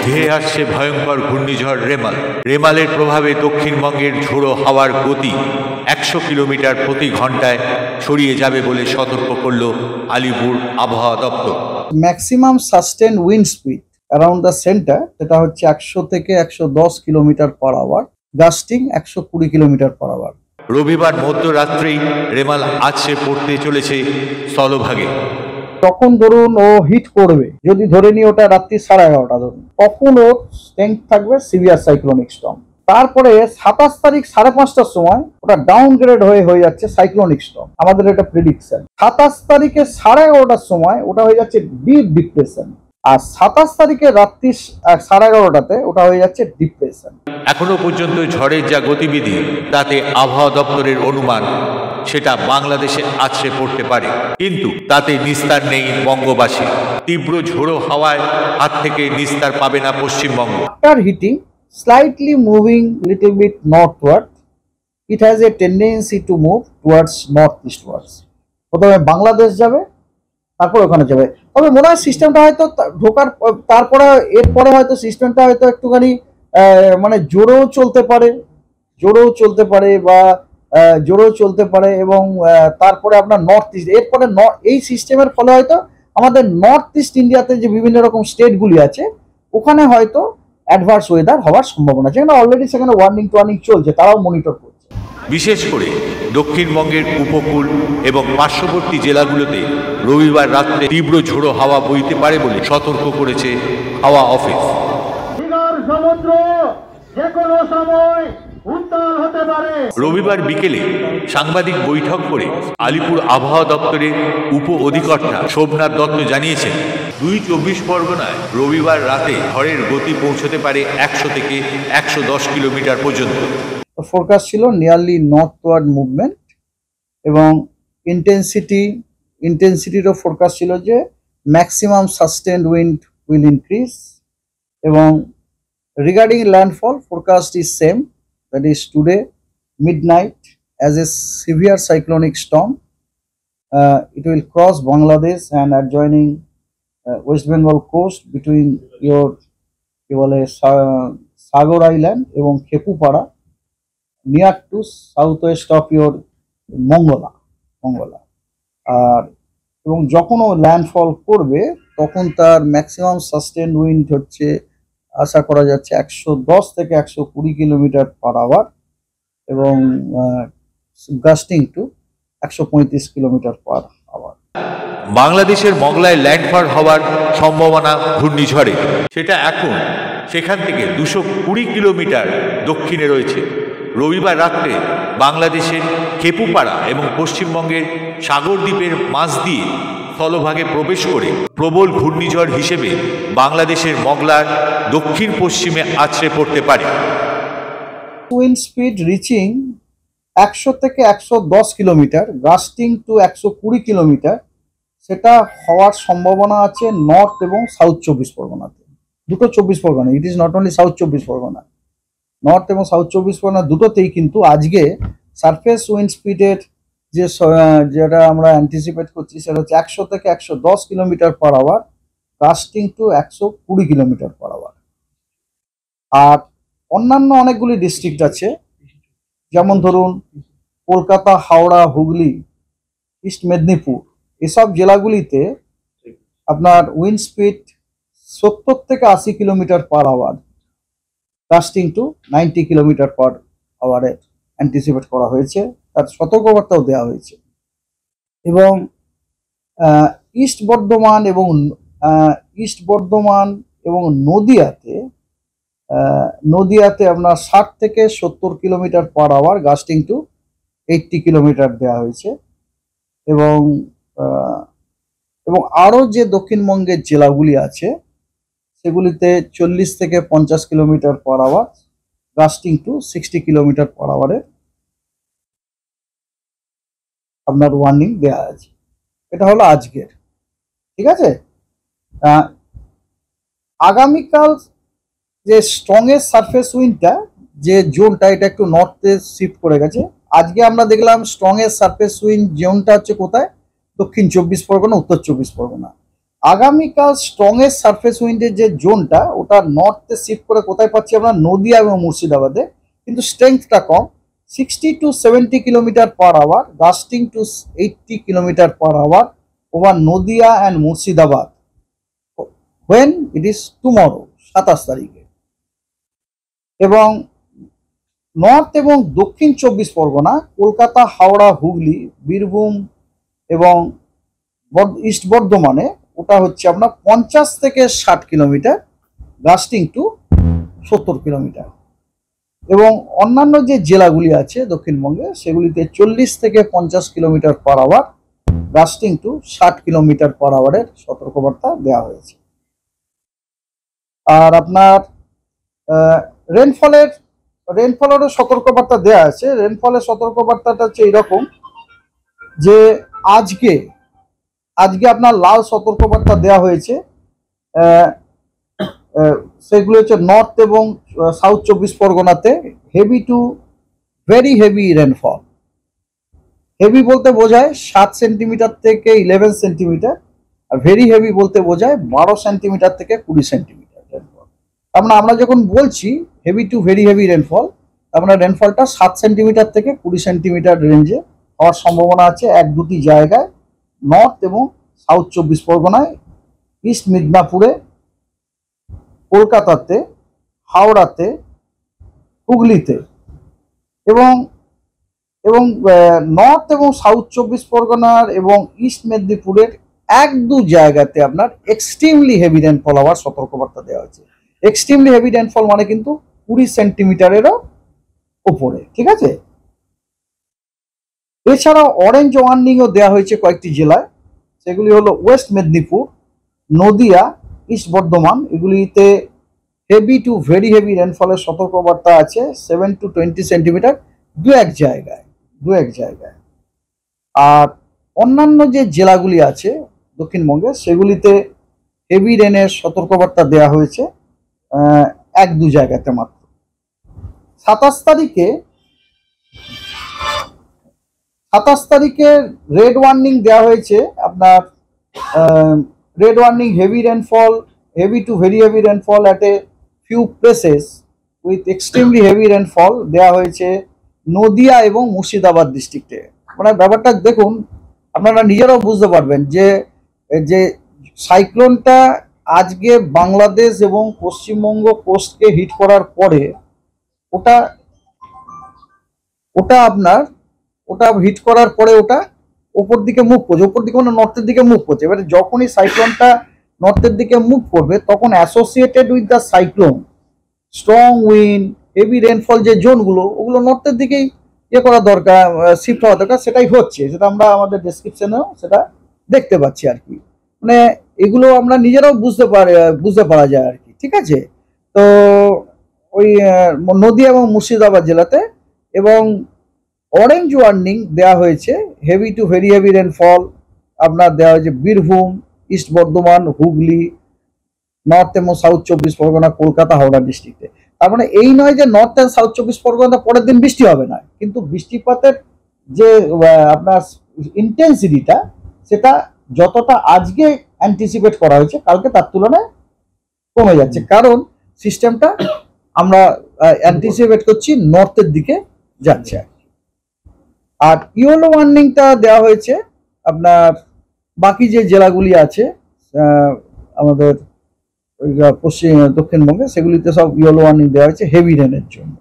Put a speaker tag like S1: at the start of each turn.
S1: ধেয়ে আসছে ভয়ঙ্কর ঘূর্ণিঝড় রেমাল। রেমালের প্রভাবে দক্ষিণবঙ্গের ঝোড়ো হাওয়ার গতি 100 কিলোমিটার প্রতি ঘন্টায় ছড়িয়ে যাবে বলে সতর্ক করল আলিপুর আবহাওয়া দপ্তর।
S2: Maximum sustain wind speed around the centre, যেটা হচ্ছে 100 থেকে 110 kilometre per hour, gusting 120 kilometre per hour.
S1: রবিবার মধ্যরাত্রেই রেমাল আছড়ে পড়তে চলেছে স্থলভাগে।
S2: তখন ধরুন ও হিট করবে, যদি ধরে নিই ওটা রাত্রি 11:30 ধরুন, তখন ওর স্ট্রেংথ থাকবে সিভিয়ার সাইক্লোনিক স্টর্ম। তারপরে 27 তারিখ 5:30টার সময় ওটা ডাউনগ্রেড হয়ে যাচ্ছে সাইক্লোনিক স্টর্ম। আমাদের এটা প্রেডিকশন। 27 তারিখে 11:30টার সময় ওটা হয়ে যাচ্ছে ডিপ ডিপ্রেশন, আর 27 তারিখে রাত্রি 11:30টাতে ওটা হয়ে যাচ্ছে ডিপ্রেশন।
S1: এখনো পর্যন্ত ঝড়ের যা গতিবিধি, তাতে আবহাওয়া দপ্তরের অনুমান সেটা বাংলাদেশে আছড়ে পড়তে পারে, কিন্তু তাতে নিস্তার নেই বঙ্গবাসী। তীব্র ঝোড়ো হাওয়ায় হাত থেকে নিস্তার পাবে না Paschimbanga.
S2: After hitting, slightly moving little bit northward, it has a tendency to move towards northeastwards. প্রথমে বাংলাদেশ যাবে, তারপর ওখানে যাবে। তবে মনে হয় সিস্টেমটা হয়তো ঢোকার তারপরে এরপরে হয়তো সিস্টেমটা হয়তো একটুখানি মানে জোরেও চলতে পারে বা জোরেও চলতে পারে, এবং তারপরে আপনার নর্থ ইস্ট, এরপরে এই সিস্টেমের ফলে হয়তো আমাদের নর্থ ইস্ট ইন্ডিয়াতে যে বিভিন্ন রকম স্টেটগুলি আছে ওখানে হয়তো অ্যাডভার্স ওয়েদার হওয়ার সম্ভাবনা আছে। যেখানে অলরেডি সেখানে ওয়ার্নিং চলছে, তারাও মনিটর করছে।
S1: বিশেষ করে দক্ষিণবঙ্গের উপকূল এবং পার্শ্ববর্তী জেলাগুলোতে রবিবার রাত্রে তীব্র ঝোড়ো হাওয়া বইতে পারে বলে সতর্ক করেছে হাওয়া অফিস।
S3: সমুদ্র যে কোনো সময় উত্তাল হতে পারে।
S1: রবিবার বিকেলে সাংবাদিক বৈঠক করে আলিপুর আবহাওয়া দপ্তরের উপ অধিকর্তা সোমনাথ দত্ত জানিয়েছেন, 24 পরগনায় রবিবার রাতে ঝড়ের গতি পৌঁছতে পারে 100 থেকে 110 কিলোমিটার পর্যন্ত।
S2: ফোরকাস্ট ছিল নিয়ারলি নর্থওয়ার্ড মুভমেন্ট, এবং ইন্টেন্সিটিরও ফোরকাস্ট ছিল যে maximum sustained wind will increase, এবং regarding landfall forecast is same, that is today midnight as a severe cyclonic storm. It will cross Bangladesh and adjoining West Bengal coast between your Sagar Island এবং Khepupara, near to southwest of your Mangala. আর এবং যখন ও landfall করবে তখন তার maximum sustained wind হচ্ছে আশা করা যাচ্ছে 110 থেকে 120 কিলোমিটার পার আওয়ার, এবং gusting to 135 kilometre per hour.
S1: বাংলাদেশের মংলায় ল্যান্ডফল হওয়ার সম্ভাবনা ঘূর্ণিঝড়ে, সেটা এখন সেখান থেকে 220 কিলোমিটার দক্ষিণে রয়েছে। রবিবার রাত্রে বাংলাদেশের খেপুপাড়া এবং পশ্চিমবঙ্গের সাগরদ্বীপের মাঝ দিয়ে স্থলভাগে প্রবেশ করে প্রবল ঘূর্ণিঝড় হিসেবে বাংলাদেশের মংলার দক্ষিণ পশ্চিমে আছড়ে পড়তে পারে।
S2: উইন্ড স্পিড রিচিং 100 থেকে 110 কিলোমিটার, গাস্টিং টু 120 কিলোমিটার, সেটা হওয়ার সম্ভাবনা আছে নর্থ এবং সাউথ 24 পরগনাতে। দুটো 24 Pargana, it is not only south 24 Pargana, north এবং সাউথ 24 পরগনা দুটোতেই কিন্তু আজকে সারফেস উইন্ড স্পিডের যেটা আমরা অ্যান্টিসিপেট করছি সেটা হচ্ছে 100 থেকে 110 kilometre per hour, gusting to 120 kilometre per hour. আর অন্যান্য অনেকগুলি ডিস্ট্রিক্ট আছে, যেমন ধরুন কলকাতা, হাওড়া, হুগলি, ইস্ট মেদিনীপুর, এসব জেলাগুলিতে আপনার উইন্ড স্পিড 70 থেকে 80 kilometre per hour, gusting to 90 kilometre per আওয়ারের অ্যান্টিসিপেট করা হয়েছে, তার সতর্কবার্তাও দেওয়া হয়েছে। এবং ইস্ট বর্ধমান এবং নদিয়াতে আপনার 60 থেকে 70 kilometre per hour, gusting to 80 kilometre দেওয়া হয়েছে। এবং আরও যে দক্ষিণবঙ্গের জেলাগুলি আছে সেগুলিতে 40 থেকে 50 kilometre per hour, gusting to 60 kilometre per আওয়ারের আপনার ওয়ার্নিং দেওয়া আছে। এটা হলো আজকের, ঠিক আছে। আগামীকাল যে স্ট্রংয়েস্ট সারফেস উইন্ডটা যে জোনটা, এটা একটু নর্থে শিফট করে গেছে। আজকে আমরা দেখলাম স্ট্রংয়েস্ট সারফেস উইন্ড জোনটা হচ্ছে কোথায়, দক্ষিণ 24 পরগনা, উত্তর 24 পরগনা। আগামীকাল স্ট্রংয়েস্ট সারফেস উইন্ডের যে জোনটা ওটা নর্থে শিফট করে কোথায় পাচ্ছি আমরা, নদিয়া এবং মুর্শিদাবাদে, কিন্তু স্ট্রেংথটা কম, 60 to 70 kilometre per hour, gusting to 80 kilometre per hour over Nadia and Murshidabad when it is tomorrow 27 তারিখে। এবং নর্থ এবং দক্ষিণ 24 পরগনা, কলকাতা, হাওড়া, হুগলি, বীরভূম এবং ইস্ট বর্ধমানে ওটা হচ্ছে আপনার 50 থেকে 60 কিলোমিটার, গাস্টিং টু 70 কিলোমিটার। এবং অন্যান্য যে জেলাগুলি আছে দক্ষিণবঙ্গে সেগুলিতে 40 থেকে 50 kilometre per hour, gusting to 60 kilometre per আওয়ারের সতর্কবার্তা দেওয়া হয়েছে। আর আপনার রেনফলেরও সতর্কবার্তা দেওয়া আছে। রেনফলের সতর্কবার্তাটা হচ্ছে এইরকম যে আজকে আপনার লাল সতর্কবার্তা দেওয়া হয়েছে, সেগুলো হচ্ছে নর্থ এবং সাউথ 24 পরগনাতে heavy to very heavy rainfall. Heavy বলতে বোঝায় 7 সেন্টিমিটার থেকে 11 সেন্টিমিটার, আর ভেরি হেভি বলতে বোঝায় 12 সেন্টিমিটার থেকে 20 সেন্টিমিটার রেনফল। আমরা যখন বলছি heavy to very heavy rainfall, আপনার রেনফলটা 7 সেন্টিমিটার থেকে 20 সেন্টিমিটার রেঞ্জে হওয়ার সম্ভাবনা আছে 1-2টি জায়গায়, নর্থ এবং সাউথ 24 পরগনায়, ইস্ট মিদনাপুরে, কলকাতাতে, হাওড়াতে, হুগলিতে এবং নর্থ এবং সাউথ 24 পরগনার এবং ইস্ট মেদিনীপুরের 1-2 জায়গাতে আপনার এক্সট্রিমলি হেভি রেনফল হওয়ার সতর্কবার্তা দেওয়া হয়েছে। এক্সট্রিমলি হেভি রেনফল মানে কিন্তু 20 সেন্টিমিটারেরও উপরে, ঠিক আছে। এছাড়াও অরেঞ্জ ওয়ার্নিংও দেওয়া হয়েছে কয়েকটি জেলায়, সেগুলি হলো ওয়েস্ট মেদিনীপুর, নদিয়া, ইস্ট বর্ধমান, এগুলিতে হেভি টু ভেরি হেভি রেনফলের সতর্কবার্তা আছে 7 to 20 সেন্টিমিটার দু এক জায়গায়। আর অন্যান্য যে জেলাগুলি আছে দক্ষিণবঙ্গে সেগুলিতে হেভি রেনের সতর্কবার্তা দেওয়া হয়েছে 1-2 জায়গাতে মাত্র। 27 তারিখে রেড ওয়ার্নিং দেওয়া হয়েছে আপনার, red warning heavy to very heavy rainfall at a few places with extremely heavy rainfall দেওয়া হয়েছে নদিয়া এবং মুর্শিদাবাদ ডিস্ট্রিক্টে। মানে ব্যাপারটা দেখুন, আপনারা নিজেরাও বুঝতে পারবেন যে সাইক্লোনটা আজকে বাংলাদেশ এবং পশ্চিমবঙ্গ কোস্টকে হিট করার পরে ওটা হিট করার পরে ওটা ওপর দিকে মুভ করছে, মানে নর্থের দিকে মুভ করছে। এবারে যখনই সাইক্লোনটা নর্থের দিকে মুভ করবে তখন associated with the cyclone strong wind, heavy rainfall যে জোনগুলো, ওগুলো নর্থের দিকেই করা দরকার, শিফট হওয়া দরকার। সেটাই হচ্ছে, সেটা আমরা আমাদের ডেসক্রিপশনেও সেটা দেখতে পাচ্ছি আর কি। মানে এগুলো আমরা নিজেরাও বুঝতে পারা যায় আর কি, ঠিক আছে। তো ওই নদিয়া এবং মুর্শিদাবাদ জেলাতে এবং অরেঞ্জ ওয়ার্নিং দেওয়া হয়েছে heavy to very heavy rainfall আপনার দেওয়া হয়েছে বীরভূম, ইস্ট বর্ধমান, হুগলি, নর্থ এবং সাউথ 24 পরগনা, কলকাতা, হাওড়া ডিস্ট্রিক্টে। তার মানে এই নয় যে নর্থ অ্যান্ড সাউথ 24 পরগনা পরের দিন বৃষ্টি হবে না, কিন্তু বৃষ্টিপাতের যে আপনার ইন্টেন্সিটিটা সেটা যতটা আজকে অ্যান্টিসিপেট করা হয়েছে কালকে তার তুলনায় কমে যাচ্ছে, কারণ সিস্টেমটা আমরা অ্যান্টিসিপেট করছি নর্থের দিকে যাচ্ছে। আর ইয়েলো ওয়ার্নিংটা দেওয়া হয়েছে আপনার বাকি যে জেলাগুলি আছে আমাদের দক্ষিণবঙ্গে, সেগুলিতে সব ইয়েলো ওয়ার্নিং দেওয়া হয়েছে হেভি রেনের জন্য।